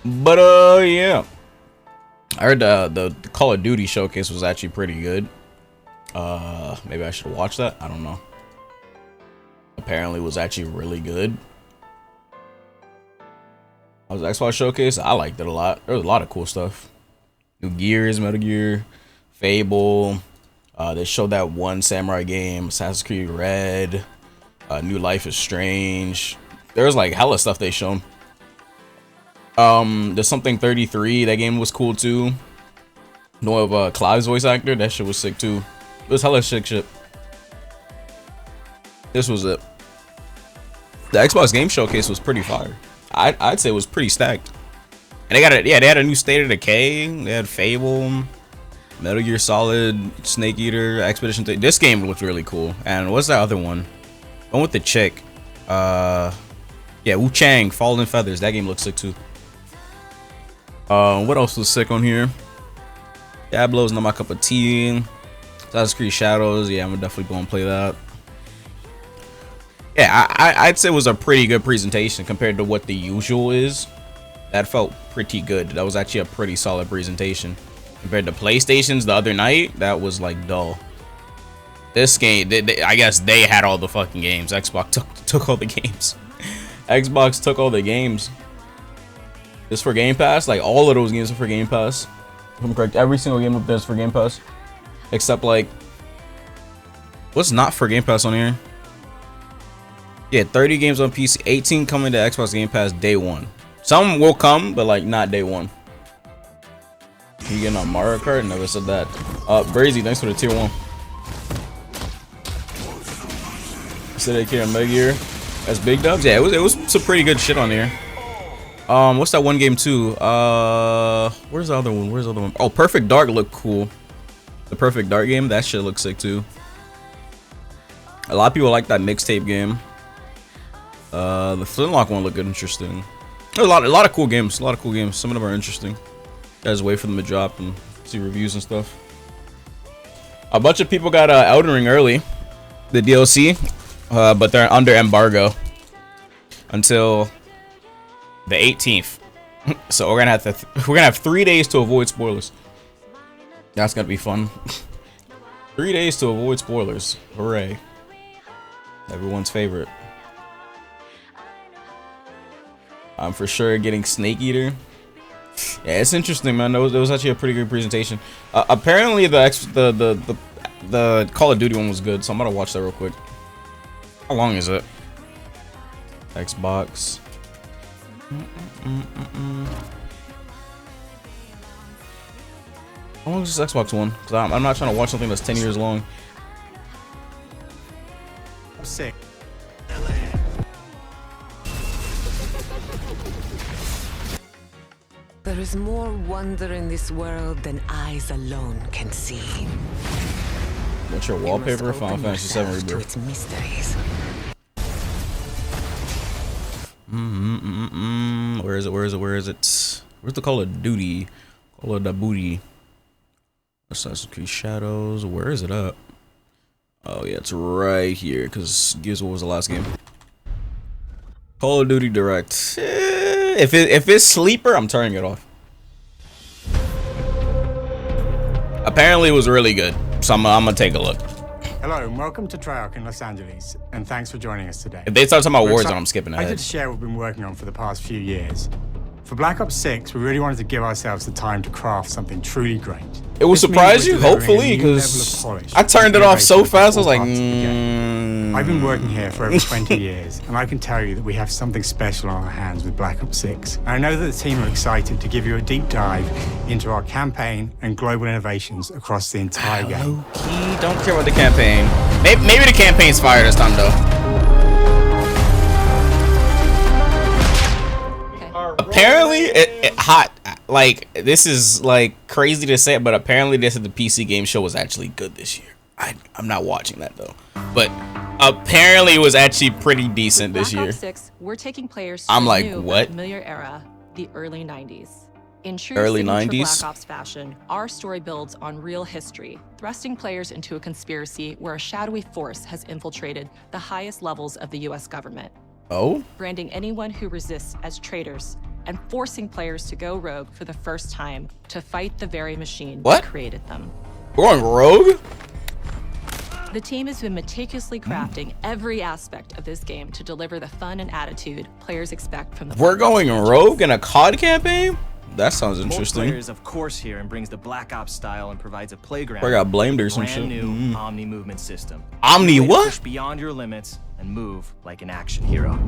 But yeah, I heard the Call of Duty showcase was actually pretty good. Maybe I should watch that. I don't know. Apparently, it was actually really good. Was Xbox showcase? I liked it a lot. There was a lot of cool stuff. New Gears, Metal Gear, Fable. They showed that one samurai game, Assassin's Creed Red. New Life is Strange. There was like hella stuff they shown. There's something 33. That game was cool too. Know of Cloud's voice actor? That shit was sick too. It was hella sick shit. This was it. The Xbox Game Showcase was pretty fire. I'd say it was pretty stacked. And they got a, yeah, they had a new State of Decay. They had Fable, Metal Gear Solid, Snake Eater, Expedition. This game looked really cool. And what's that other one? One with the chick. Yeah, Wu Chang, Fallen Feathers. That game looks sick too. What else was sick on here? Diablo's not my cup of tea. Assassin's Creed Shadows. Yeah, I'm gonna definitely go and play that. Yeah, I'd say it was a pretty good presentation compared to what the usual is. That felt pretty good. That was actually a pretty solid presentation. Compared to PlayStation's the other night, that was like dull. This game, I guess they had all the fucking games. Xbox took all the games. Xbox took all the games. This for Game Pass? Like all of those games are for Game Pass. If I'm correct, every single game up there is for Game Pass. Except like, what's not for Game Pass on here? Yeah, 30 games on PC, 18 coming to Xbox Game Pass day one. Some will come, but like not day one. You getting on Mario Kart? Never said that. Brazy, thanks for the tier 1. Said AK and Metal Gear. That's big dubs. Yeah, it was some pretty good shit on here. What's that one game too? Where's the other one? Where's the other one? Oh, Perfect Dark looked cool. The Perfect Dark game, that shit looks sick too. A lot of people like that mixtape game. The Flintlock one looked good, interesting. There's a lot of cool games. A lot of cool games. Some of them are interesting. Guys, wait for them to drop and see reviews and stuff. A bunch of people got Elden Ring early, the DLC, but they're under embargo until the 18th. So we're gonna have 3 days to avoid spoilers. That's gonna be fun. 3 days to avoid spoilers. Hooray! Everyone's favorite. I'm for sure getting Snake Eater. Yeah, it's interesting, man. That was actually a pretty good presentation. Apparently, the Call of Duty one was good, so I'm gonna watch that real quick. How long is it? Xbox. How long is this Xbox one? Because I'm not trying to watch something that's 10 years long. I'm sick. There is more wonder in this world than eyes alone can see. What's your wallpaper? Final Fantasy VII To Rebirth. its mysteries. Where is it? Where is it? Where is it? Where's the Call of Duty? Call of the Booty. Assassin's Creed Shadows. Where is it at? Oh yeah, it's right here. Because Gears was the last game. Call of Duty Direct. If it's sleeper, I'm turning it off. Apparently, it was really good, so I'm gonna take a look. Hello and welcome to Treyarch in Los Angeles, and thanks for joining us today. If they start talking about Warzone, I'm skipping I ahead. did share what we've been working on for the past few years. For Black Ops 6, we really wanted to give ourselves the time to craft something truly great. It will This means surprise we're you, delivering a hopefully, new level of because polish I turned it and off so innovation fast. I was across like, all parts of the game. I've been working here for over 20 years, and I can tell you that we have something special on our hands with Black Ops 6. And I know that the team are excited to give you a deep dive into our campaign and global innovations across the entire game. low-key, don't care about the campaign. Maybe the campaign's fire this time, though. Apparently, it hot. Like, this is like crazy to say, but apparently they said the PC game show was actually good this year. I'm not watching that though, but apparently it was actually pretty decent this year. Black Ops 6, we're taking players to I'm a like, new what? familiar era, the early 90s. In true Early signature 90s? Black Ops fashion, our story builds on real history, thrusting players into a conspiracy where a shadowy force has infiltrated the highest levels of the US government, Oh, branding anyone who resists as traitors and forcing players to go rogue for the first time to fight the very machine What? that created them. We're going rogue? The team has been meticulously crafting every aspect of this game to deliver the fun and attitude players expect from the We're going rogue in a COD campaign? That sounds interesting. Multiplayer is of course here and brings the Black Ops style and provides a playground. I got blamed or some brand shit. new Omni movement system. Omni Way to what? Push beyond your limits and move like an action hero.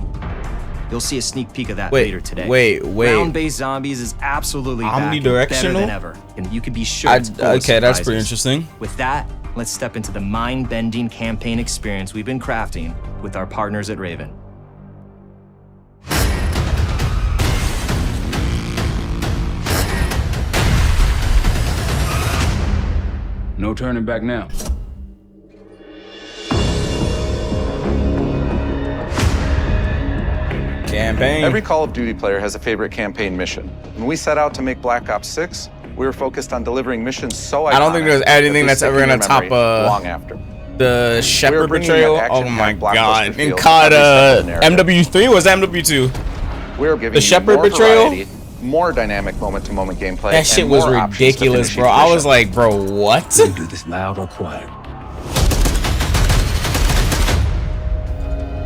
You'll see a sneak peek of that Wait, later today. wait. Round-based zombies is absolutely back and better Omnidirectional? than ever, and you can be sure it's full of Okay, that's pretty surprises. interesting. With that, let's step into the mind-bending campaign experience we've been crafting with our partners at Raven. No turning back now. Campaign. Every Call of Duty player has a favorite campaign mission. When we set out to make Black Ops 6, we were focused on delivering missions so iconic I don't think there's anything that that's they ever stick in gonna your top memory long after. the Shepherd bringing betrayal. that Oh my action-packed blockbuster god. In feel COD every step of the narrative. MW3 was MW2. We're giving The you Shepherd more betrayal? variety, more dynamic moment-to-moment gameplay. That shit and was more options to ridiculous, finish bro. each I was mission. like, bro, what? You do this loud or quiet.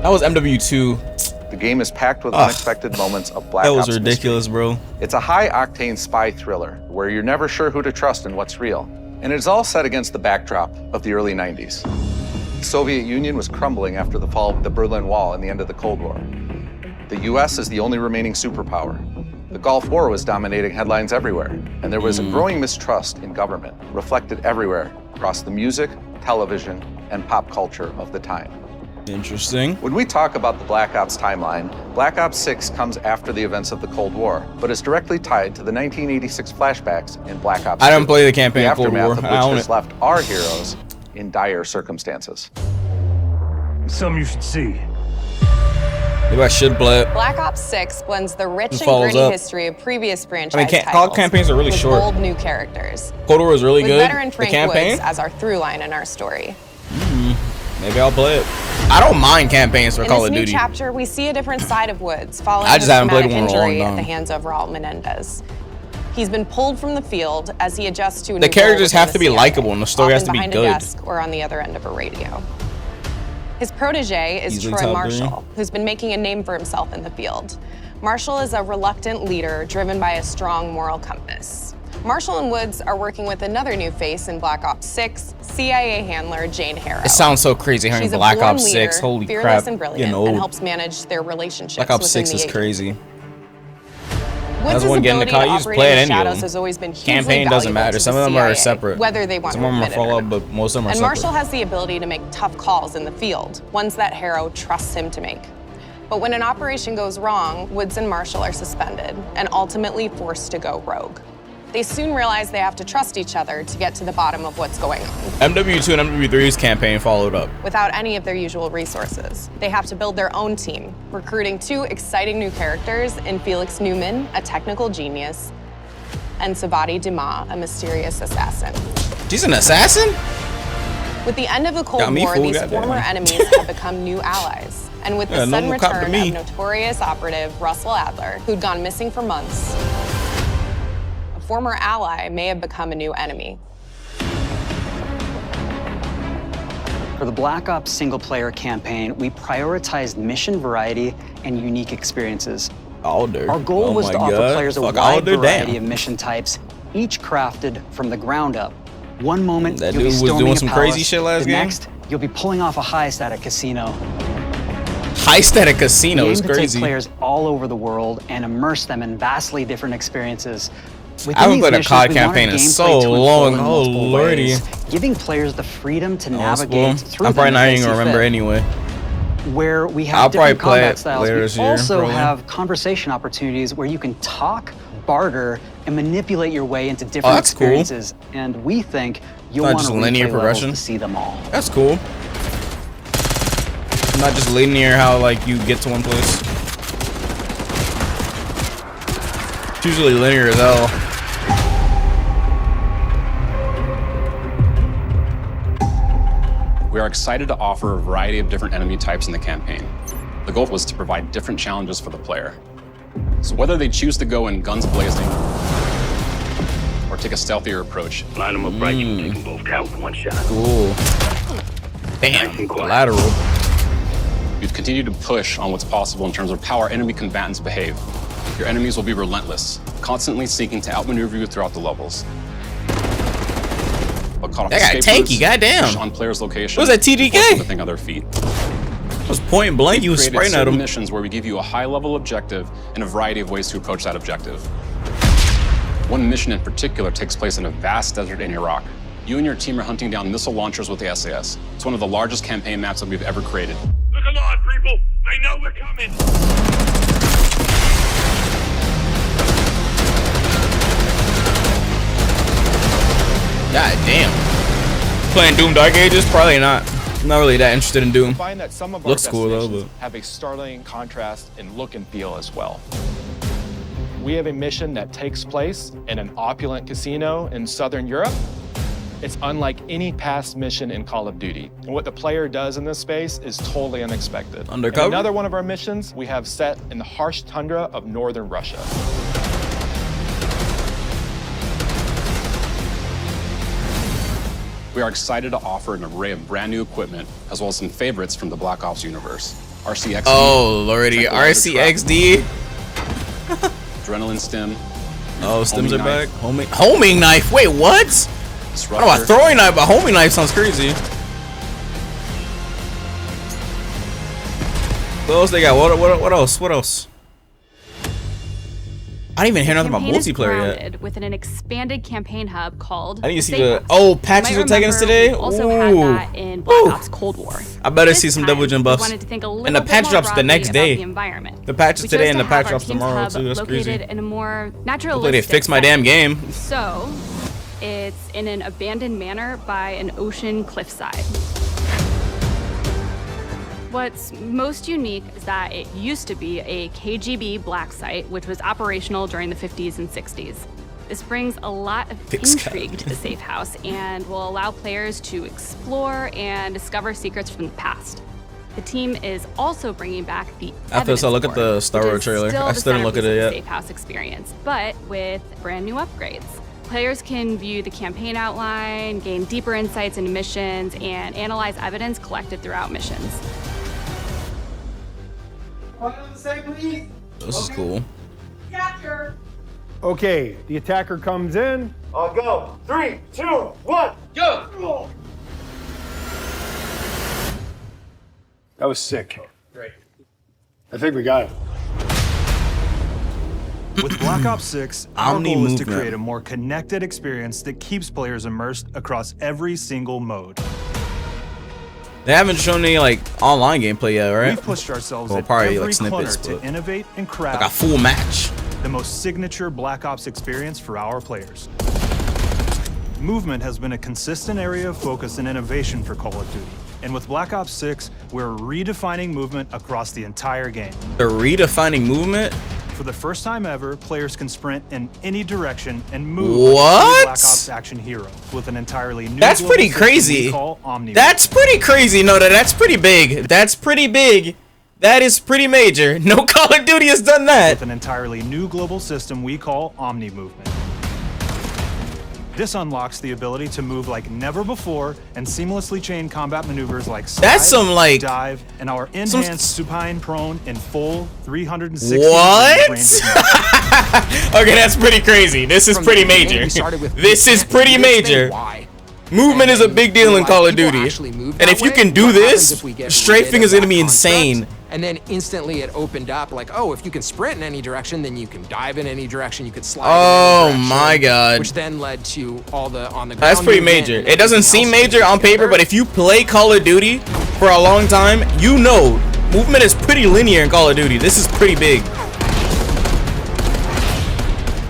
That was MW2. The game is packed with unexpected moments of Black That Ops was ridiculous, bro. It's a high-octane spy thriller where you're never sure who to trust and what's real. And it's all set against the backdrop of the early 90s. The Soviet Union was crumbling after the fall of the Berlin Wall and the end of the Cold War. The US is the only remaining superpower. The Gulf War was dominating headlines everywhere, and there was a growing mistrust in government, reflected everywhere across the music, television, and pop culture of the time. Interesting. When we talk about the Black Ops timeline, Black Ops 6 comes after the events of the Cold War, but is directly tied to the 1986 flashbacks in Black Ops 2. I didn't play the campaign The Cold aftermath War. of which I own has it. left our heroes in dire circumstances. Something you should see. Maybe I should play it. Black Ops 6 blends the rich and follows gritty up. history of previous franchise COD titles campaigns are really with short. bold new characters. Cold War was really With good. veteran The Frank campaign, Woods as our through line in our story. maybe I'll play it. I don't mind campaigns for In Call this of new Duty. chapter, we see a different side of Woods following I just his haven't played traumatic one in a long injury at time. the hands of Raul Menendez. He's been pulled from the field as he adjusts to a The new characters role have within to be the CIA, likable and the story has often to be behind good. a desk or on the other end of a radio. His protege is Easily Troy top Marshall, who's been making a name for himself in the field. Marshall is a reluctant leader driven by a strong moral compass. Marshall and Woods are working with another new face in Black Ops 6, CIA handler Jane Harrow. It sounds so crazy hearing She's a Black born Ops leader, 6. Holy fearless crap. and Getting brilliant, old. and helps manage their relationships Black Ops within 6 the is agency. crazy. Woods' the one getting the ability COD. to You just operate play in it the any of shadows them. has always been hugely Campaign doesn't valuable matter. to Some the of them are CIA, separate. whether they want Some to of them are admit it or follow-up, not. but most of them are And separate. Marshall has the ability to make tough calls in the field, ones that Harrow trusts him to make. But when an operation goes wrong, Woods and Marshall are suspended and ultimately forced to go rogue. They soon realize they have to trust each other to get to the bottom of what's going on. MW2 and MW3's campaign followed up. Without any of their usual resources, they have to build their own team, recruiting two exciting new characters in Felix Newman, a technical genius, and Savati Dumas, a mysterious assassin. She's an assassin? With the end of the Cold Got me War, fooled, these goddamn. former enemies have become new allies. And with the Yeah, no sudden more cop to return me. of notorious operative Russell Adler, who'd gone missing for months, a former ally may have become a new enemy. For the Black Ops single-player campaign, we prioritized mission variety and unique experiences. Alder. Our goal Oh was my to offer God. players a Fuck wide Alder, variety damn. of mission types, each crafted from the ground up. One moment, That you'll dude be was storming doing a some palace. crazy shit last the game? next, you'll be pulling off a heist at a casino. Heist at a casino We is aim to crazy. take players all over the world and immerse them in vastly different experiences. Within I haven't these played a missions, COD we wanted campaign in gameplay so to unfold long. in Oh, multiple lordy. ways, giving players the freedom to Well, navigate through I'm probably them not as they even see gonna remember fit. anyway. Where we have I'll probably different play combat it styles, later we this year, also probably. have conversation opportunities where you can talk, barter, and manipulate your way into different that's cool. experiences. And we think you'll Not want just to linear replay levels progression. to see them all. That's cool. Not just linear how like you get to one place. It's usually linear as hell. We are excited to offer a variety of different enemy types in the campaign. The goal was to provide different challenges for the player. So whether they choose to go in guns blazing or take a stealthier approach. Line them up right, you can take them both out with one shot. Cool. Damn, lateral. You'd continue to push on what's possible in terms of how our enemy combatants behave. Your enemies will be relentless, constantly seeking to outmaneuver you throughout the levels. But caught off That guy tanky, goddamn. On players' location. What was that, TDK? force them to think on their feet. That was point blank. You was Created spraying at him. missions where we give you a high-level objective and a variety of ways to approach that objective. One mission in particular takes place in a vast desert in Iraq. You and your team are hunting down missile launchers with the SAS. It's one of the largest campaign maps that we've ever created. Look alive, people! They know we're coming! God damn. Playing Doom Dark Ages? Probably not. Not really that interested in Doom. Find that some of Looks our cool though, destinations but have a startling contrast in look and feel as well. We have a mission that takes place in an opulent casino in Southern Europe. It's unlike any past mission in Call of Duty. And what the player does in this space is totally unexpected. Undercover? And another one of our missions we have set in the harsh tundra of northern Russia. We are excited to offer an array of brand new equipment, as well as some favorites from the Black Ops universe. RCXD. Oh, lordy. RCXD. Adrenaline Stim. Oh, stims are back. Knife. Homing knife. Wait, what? Oh, a throwing knife, but homing knife sounds crazy. What else they got? What else? What else? I didn't even hear nothing about multiplayer yet. With an expanded campaign hub called I didn't see the patches were taking us today. Also had that in Black Ops Cold War. I better see some double jump buffs. Wanted to think a little And the patch drops the next day. The patches today and the patch drops tomorrow too. That's crazy. In a more naturalistic Hopefully they fix my damn game. So it's in an abandoned manor by an ocean cliffside. What's most unique is that it used to be a KGB black site, which was operational during the 50s and 60s. This brings a lot of intrigue to the Safehouse and will allow players to explore and discover secrets from the past. The team is also bringing back the After I look at the Star Wars trailer, I still didn't look at it yet. Safehouse experience, but with brand new upgrades. Players can view the campaign outline, gain deeper insights into missions, and analyze evidence collected throughout missions. This is cool. Okay, the attacker comes in. I'll go. 3, 2, 1, go! That was sick. Great. I think we got it. With Black Ops 6, our Omni goal is to movement. create a more connected experience that keeps players immersed across every single mode. They haven't shown any like online gameplay yet, right? We've pushed ourselves Well, at probably every like snippets, corner but to innovate and craft like a full match. the most signature Black Ops experience for our players. Movement has been a consistent area of focus and innovation for Call of Duty. And with Black Ops 6, we're redefining movement across the entire game. They're redefining movement? For the first time ever, players can sprint in any direction and move What? like a Black Ops action hero with an entirely new That's global pretty system crazy. we call Omni. That's pretty crazy. No, that's pretty big. That's pretty big. That is pretty major. No Call of Duty has done that. With an entirely new global system we call Omni Movement. This unlocks the ability to move like never before and seamlessly chain combat maneuvers like slide, That's some, like, dive, and our enhanced supine prone in full 360 What? range of Okay, that's pretty crazy. This is pretty major. This is pretty major. Movement is a big deal in Call of Duty. And if you can do this, strafing is gonna be insane. And then instantly it opened up like, oh, if you can sprint in any direction, then you can dive in any direction, you could slide Oh in any direction, my god. which then led to all the on the ground That's pretty movement major. and It doesn't everything seem else major on paper, but if you play Call of Duty for a long time, you know movement is pretty linear in Call of Duty. This is pretty big.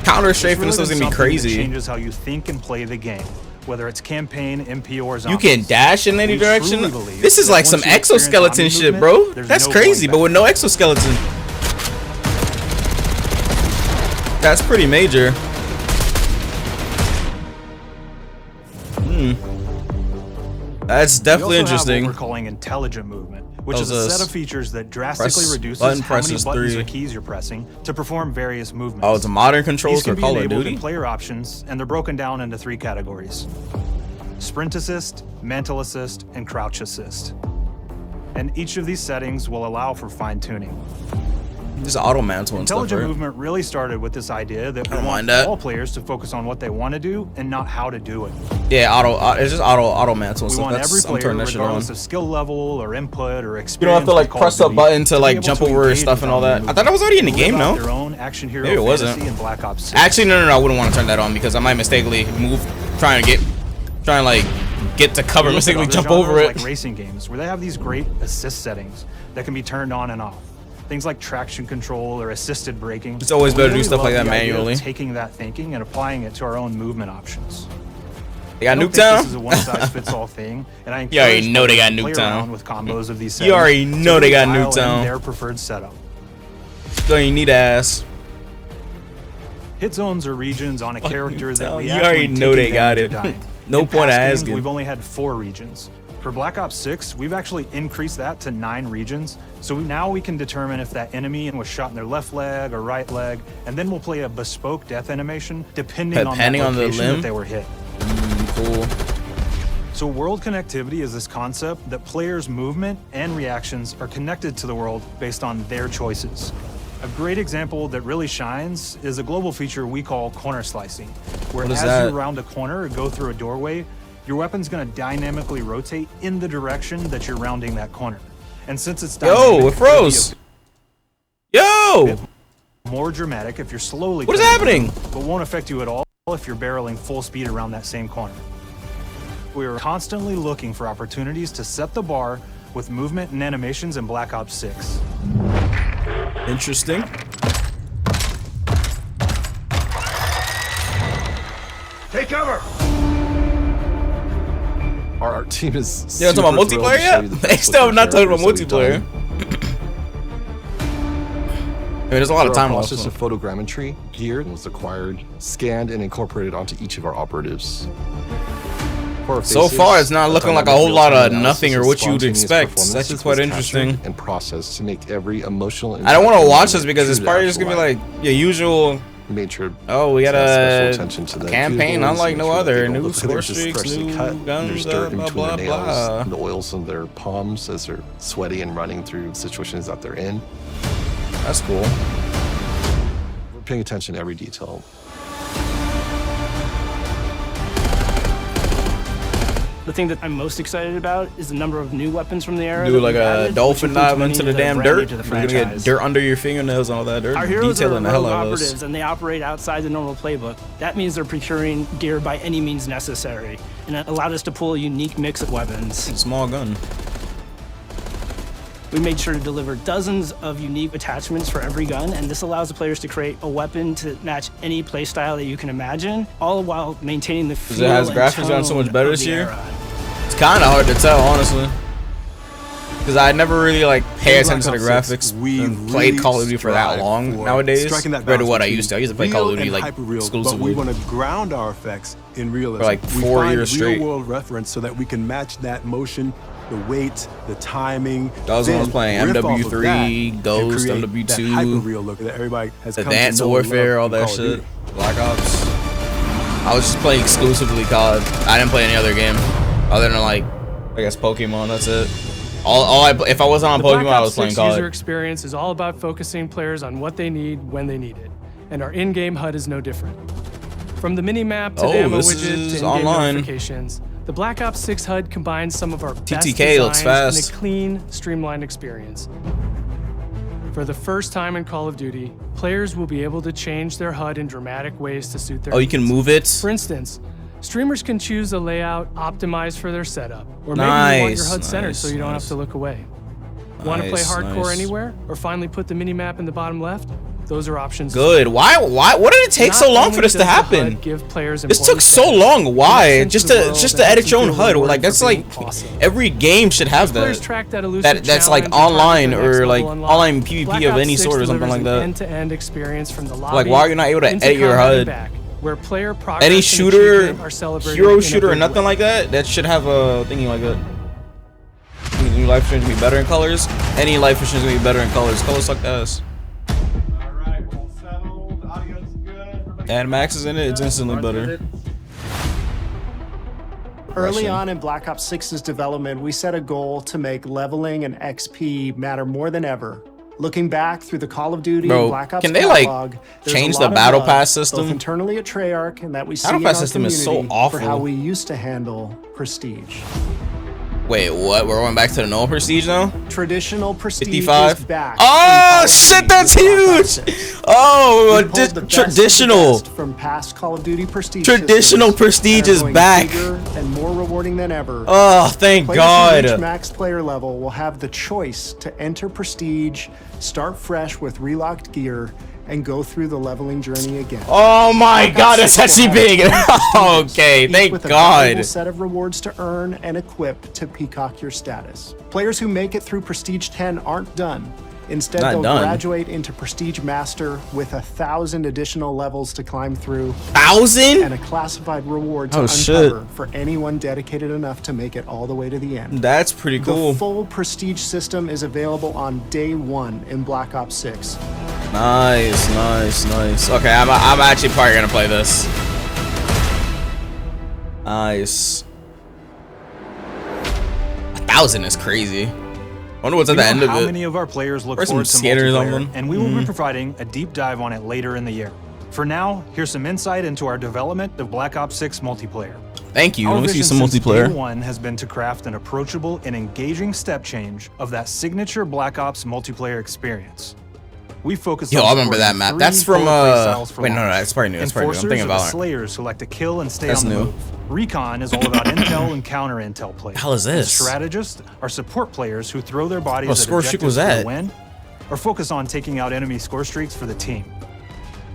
Counter strafing is gonna be crazy. Changes how you think and play the game. Whether it's campaign, MP, or You zombies. can dash in any We direction. truly believe This is that like once some you experience exoskeleton Omni shit, movement, bro. there's That's no crazy, going but with no exoskeleton. That's pretty major. That's definitely we also interesting. have what we're calling intelligent movement, which How's is a this? set of features that drastically reduces how many buttons or keys you're pressing to perform various movements. Oh, it's a modern controls These can for be Call of enabled Duty? in player options, and they're broken down into 3 categories: sprint assist, mantle assist, and crouch assist. And each of these settings will allow for fine-tuning. Just auto mantle and stuff, Intelligent right? movement really started with this idea that we want all players to focus on what they want to do and not how to do it. Yeah, it's just auto mantle and We stuff. want every I'm player, turning that shit on. regardless of skill level or input or experience. You don't have to like with Call press of a Duty, button to be like able jump to over engage stuff and all with that. our I thought that was already in the movement, game, live out no? their own action hero Maybe it wasn't. fantasy in Black Ops 6. Actually, no, I wouldn't want to turn that on because I might mistakenly trying to like get to cover, We look at mistakenly other jump over genres it. Like racing games, where they have these great assist settings that can be turned on and off. Things like traction control or assisted braking. It's always We better to do really stuff like love that the idea of manually. taking that thinking and applying it to our own movement options. They got I don't think Nuketown? This is a one-size-fits-all thing, and I You already encourage know they got players to play Nuketown. around with combos of these You settings already to know they got dial in Nuketown. their preferred setup. Don't even need ass. Hit zones are regions on a character that we You already know they got it. No In point of past games, asking. We've only had 4 regions. For Black Ops 6, we've actually increased that to 9 regions. So now we can determine if that enemy was shot in their left leg or right leg, and then we'll play a bespoke death animation depending on the location that they were hit. Cool. So world connectivity is this concept that players' movement and reactions are connected to the world based on their choices. A great example that really shines is a global feature we call corner slicing, where What is as that? you round a corner or go through a doorway, your weapon's gonna dynamically rotate in the direction that you're rounding that corner. And since it's Yo, dynamic, it froze. Yo! More dramatic if you're slowly. What is cutting happening? through, but won't affect you at all if you're barreling full speed around that same corner. We are constantly looking for opportunities to set the bar with movement and animations in Black Ops 6. Interesting. Take cover! Our team is. You talking about multiplayer yet? They still have not talking about multiplayer. I mean, there's a lot of time Our left. process of photogrammetry gear was acquired, scanned, and incorporated onto each of our operatives. For our So faces, far, it's not looking like a whole lot of real-time nothing or analysis what of you would spontaneous expect. It's performances actually quite was interesting. captured and processed to make every emotional. I don't want to impact watch this moment because it's true to probably just gonna be actual like your usual. We made sure. Oh, we got to have special a attention to the campaign vehicles, unlike make no sure that other. they don't New look like they're score just streaks, freshly new cut, and guns, there's dirt in blah between blah their nails, blah. and the oils on their palms as they're sweaty and running through situations that they're in. That's cool. We're paying attention to every detail. The thing that I'm most excited about is the number of new weapons from the era. Do that like we've a added, dolphin which includes dive many into the that are damn brand new dirt. to the You're gonna get franchise. dirt under your fingernails and all that dirt. Our heroes are Detailing the hell rogue out of operatives, us. and they operate outside the normal playbook. That means they're procuring gear by any means necessary, and it allowed us to pull a unique mix of weapons. Small gun. We made sure to deliver dozens of unique attachments for every gun, and this allows the players to create a weapon to match any playstyle that you can imagine, all while maintaining the feel Because it has and graphics gotten so tone much better of this the year. era. It's kind of hard to tell, honestly. Because I never really like pay In Black attention to the Ops graphics 6, we and played really Call of Duty for that strive long for nowadays. striking that Compared to balance what I between used to. I used to play Call of real Duty and like hyper-real, exclusively. But we want to ground our effects in realism. For like 4 years straight. real-world reference so that we can match that motion, the weight, the timing. That was when I was then playing riff off of MW3, that Ghost, and create MW2, that hyper-real look that everybody has come to Advanced know and Warfare, love all that from Call of shit. Duty. Black Ops. I was just playing exclusively COD. I didn't play any other game other than like, I guess Pokemon. That's it. If I wasn't on The Pokemon, Black I Ops was playing 6 COD. user experience is all about focusing players on what they need when they need it, and our in-game HUD is no different. From the mini-map to the ammo this widget is to in-game online. notifications, the Black Ops 6 HUD combines some of our best TTK looks designs fast. in a clean, streamlined experience. For the first time in Call of Duty, players will be able to change their HUD in dramatic ways to suit their Oh, you can needs. move it? For instance, streamers can choose a layout optimized for their setup, or maybe you want your HUD centered so you don't have to look away. Want to play hardcore anywhere, or finally put the mini-map in the bottom left? Those are options. Good. Why? What did it take so long for this to happen? This took so long. Why? Just to edit your own HUD. Like that's like every game should have that. That's like online or like online PvP of any sort or something like that. End-to-end experience from the lobby Like why are you not able to into edit your combat and HUD? back, where player progress Any and shooter, achievement are celebrated hero in a shooter, or big nothing way. like that, that should have a thingy like that. New life streams gonna be better in colors. Any life streams gonna be better in colors. Colors suck ass. And Max is in it. It's instantly better. Early on in Black Ops 6's development, we set a goal to make leveling and XP matter more than ever. Looking back through the Call of Duty and Black Ops can they like catalog, there's change a the lot of battle love, pass system? both internally at Treyarch and that we see Battle in our pass system is so community awful. for how we used to handle Prestige. Wait, what? We're going back to the normal prestige now? Traditional Prestige 55? is back. Oh shit, that's huge! Oh, traditional. From past Call of Duty Prestige Traditional systems prestige that are is going back. bigger and more rewarding than ever. Oh, thank Players God. who reach max player level will have the choice to enter Prestige, start fresh with relocked gear, and go through the leveling journey again. Oh my God, that's actually big. Okay, thank with a God. valuable set of rewards to earn and equip to peacock your status. Players who make it through Prestige 10 aren't done. Instead, Not they'll done. graduate into Prestige Master with 1,000 additional levels to climb through. 1,000? And a classified reward to Oh, uncover shit. for anyone dedicated enough to make it all the way to the end. That's pretty cool. The full Prestige system is available on day 1 in Black Ops 6. Nice, nice, nice. Okay, I'm actually probably gonna play this. Nice. 1,000 is crazy. I wonder what's at We the know end of how it. many of our players look Or some forward to skaters on multiplayer, them. and we will be providing a deep dive on it later in the year. For now, here's some insight into our development of Black Ops 6 multiplayer. Thank you. Our Let me see vision some since multiplayer. Day one has been to craft an approachable and engaging step change of that signature Black Ops multiplayer experience. We focus Yo, on I remember that supporting map. 3 That's from core playstyles for wait, no, launch. that's probably new. That's probably new. I'm Enforcers thinking are the about it. slayers who like to kill and stay That's on the new. move. Recon is all about intel and counter intel play. Hell is And this? strategists are support players who throw their bodies What at score streak objectives was for the that? win, or focus on taking out enemy score streaks for the team.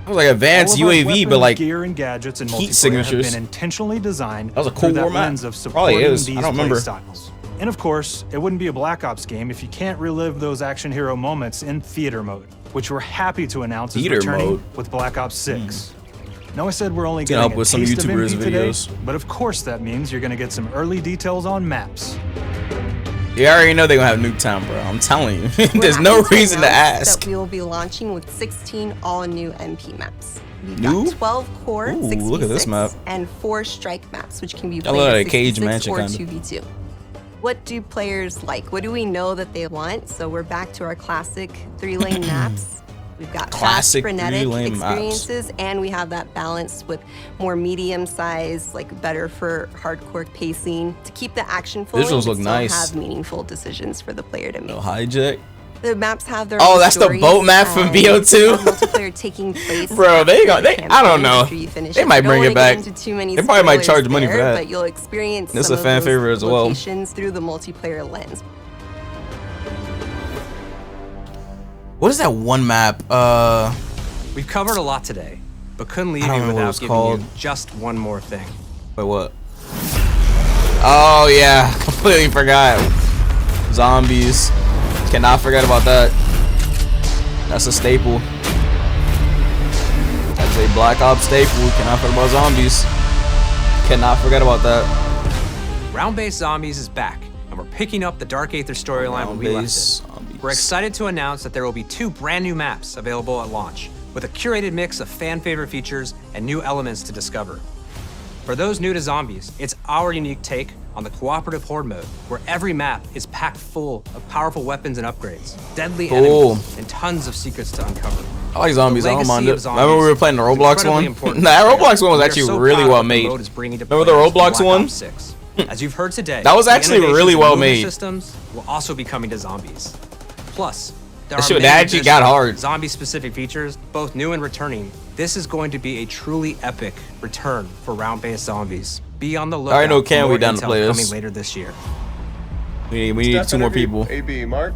I was like advanced All of our UAV, but weapons, like gear and gadgets and heat multiplayer signatures. have been intentionally designed That was a through cool that war map. lens of Probably supporting is. these I don't remember. playstyles. And of course, it wouldn't be a Black Ops game if you can't relive those action hero moments in theater mode, which we're happy to announce is Theater returning mode? with Black Ops 6. Now I said we're only Gonna getting help a with some taste of YouTubers' MP today, videos. but of course that means you're gonna get some early details on maps. You already know they're gonna have Nuketown, bro. I'm telling you. There's no reason to ask. That we will be launching with 16 all-new MP maps. We've New? got 12 core, Ooh, 6v6, look at this map. and 4 strike maps, which can be I played love at that cage 6v6 mansion or kinda. 2v2. What do players like? What do we know that they want? So we're back to our classic 3-lane maps. We've got Classic fast, frenetic 3-lane maps. experiences, and we have that balance with more medium size, like better for hardcore pacing to keep the action flowing. Visuals but look still nice. have meaningful decisions for the player to make. No hijack. The maps have their Oh, own that's the stories, boat map from and BO2? multiplayer taking place. Bro, they got. after I don't know. after you finish They it. might I don't bring it wanna back. get into too many They probably might spoilers charge money for there, that. But you'll experience This some is a of fan those favorite as well. locations through the multiplayer lens. What is that one map? We've covered a lot today, but couldn't leave I don't you remember what without it's giving called. you just one more thing. Wait, what? Oh yeah, completely forgot. Zombies. Cannot forget about that. That's a staple. That's a Black Ops staple. Cannot forget about zombies. Cannot forget about that. Round-based Zombies is back, and we're picking up the Dark Aether storyline where we left Round-based it. We're excited to announce that there will be 2 brand new maps available at launch, with a curated mix of fan-favorite features and new elements to discover. For those new to Zombies, it's our unique take on the cooperative horde mode, where every map is packed full of powerful weapons and upgrades, deadly enemies, and tons of secrets to uncover. I like zombies. I don't mind legacy it. of Zombies Remember we were playing the is Roblox incredibly one? important Nah, that to Roblox one was We are actually so really proud of well what the made. mode is bringing to Remember the players in Roblox Black one? Ops 6. As you've heard today, That was the actually innovations really in well movement made. Systems will also be coming to Zombies. Plus, there That are shit- many that actually got additional hard. Zombie-specific features, both new and returning. This is going to be a truly epic return for round-based Zombies. Be on the lookout. I already know for Cam, more we down to intel play this. coming later this year. We need 2 more people. AB, Mark?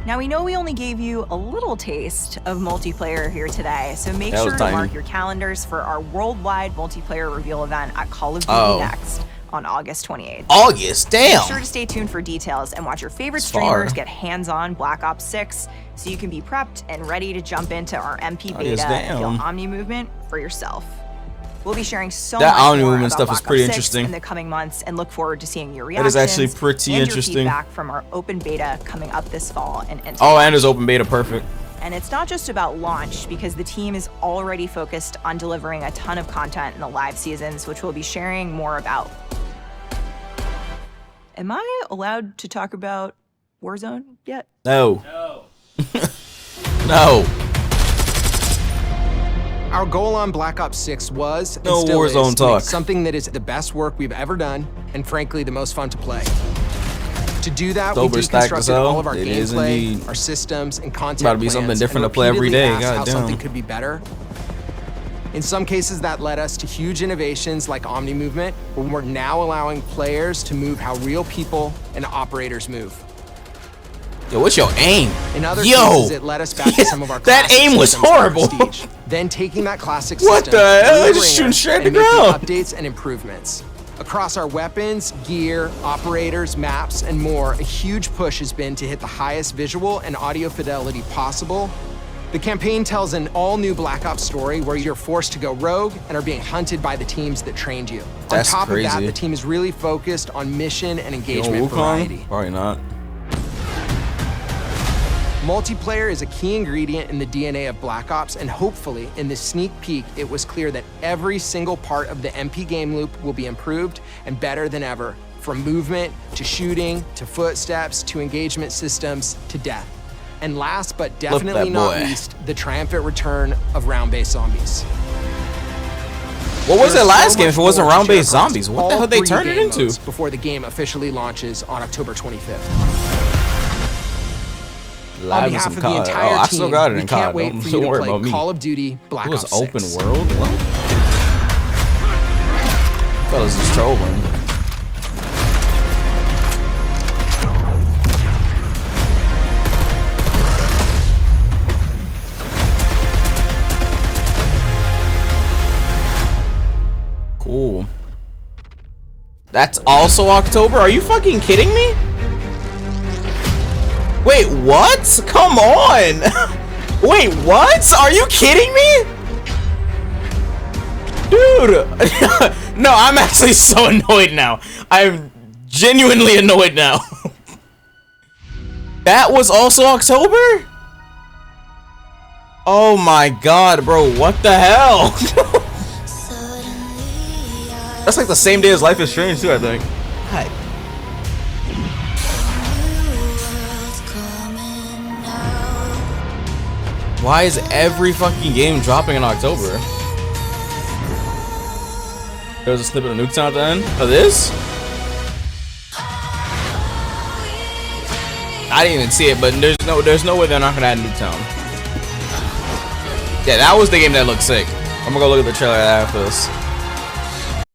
Now, we know we only gave you a little taste of multiplayer here today, so make That was sure to tiny. mark your calendars for our worldwide multiplayer reveal event at Call of Duty Oh. Next. on August 28th. August, damn. Be sure to stay tuned for details and watch your favorite It's streamers far. get hands-on Black Ops 6 so you can be prepped and ready to jump into our MP August, beta and feel damn. Omni movement for yourself. We'll be sharing so That much Omni more movement about stuff is Black pretty Ops 6 interesting. in the coming months and look forward to seeing your That reactions is actually pretty and interesting. your feedback from our open beta coming up this fall and into Oh, and there's open beta, perfect. And it's not just about launch, because the team is already focused on delivering a ton of content in the live seasons, which we'll be sharing more about. Am I allowed to talk about Warzone yet? No. No. Our goal on Black Ops 6 was, and No still Warzone is, to make talk. something that is the best work we've ever done, and frankly, the most fun to play. To do that, Sober we stacked as deconstructed hell. all of our It is gameplay, indeed. our systems, and content About to be something plans, different and to play every repeatedly day, asked how goddamn. something could be better. In some cases, that led us to huge innovations like Omni Movement, where we're now allowing players to move how real people and operators move. Yo, what's your aim? In other Yo! cases, it led us back to some of our That classic aim was systems like horrible. Prestige. Then taking that classic What system, the hell? They just relaying shooting it, straight at and the making ground. updates and improvements. Across our weapons, gear, operators, maps, and more, a huge push has been to hit the highest visual and audio fidelity possible. The campaign tells an all-new Black Ops story where you're forced to go rogue and are being hunted by the teams that trained you. That's On top of that, crazy. the team is really focused on mission and Yo, engagement Wukong? variety. Probably not. Multiplayer is a key ingredient in the DNA of Black Ops, and hopefully, in this sneak peek, it was clear that every single part of the MP game loop will be improved and better than ever, from movement, to shooting, to footsteps, to engagement systems, to death. And last but definitely not boy. least, the triumphant return of round-based zombies. What was There's it last so game much if it wasn't more to round-based share across zombies? What the all hell they 3 turned it game into? modes before the game officially launches on October 25th. On Live with behalf some of the COD. entire Oh, I team, still got it we in can't COD. wait Don't for you to worry play about me. Call of Duty Black It was Ops open 6. world? What? Fellas just trolling. Cool. That's also October? Are you fucking kidding me? Wait, what? Come on! Wait, what? Are you kidding me? Dude! No, I'm actually so annoyed now. I'm genuinely annoyed now. That was also October? Oh my god, bro, what the hell? That's like the same day as Life is Strange too, I think. God. Why is every fucking game dropping in October? There's a snippet of Nuketown at the end of this? I didn't even see it, but there's no way they're not gonna add Nuketown. Yeah, that was the game that looked sick. I'm gonna go look at the trailer after this.